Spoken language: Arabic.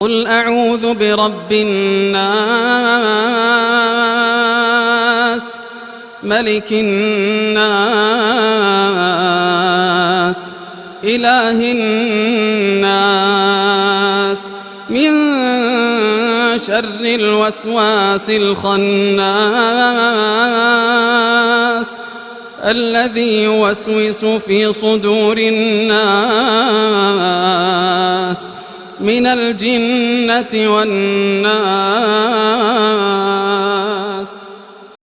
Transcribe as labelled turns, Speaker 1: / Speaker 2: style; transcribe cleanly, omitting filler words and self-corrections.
Speaker 1: قل أعوذ برب الناس ملك الناس إله الناس من شر الوسواس الخناس الذي يوسوس في صدور الناس من الجنة والناس.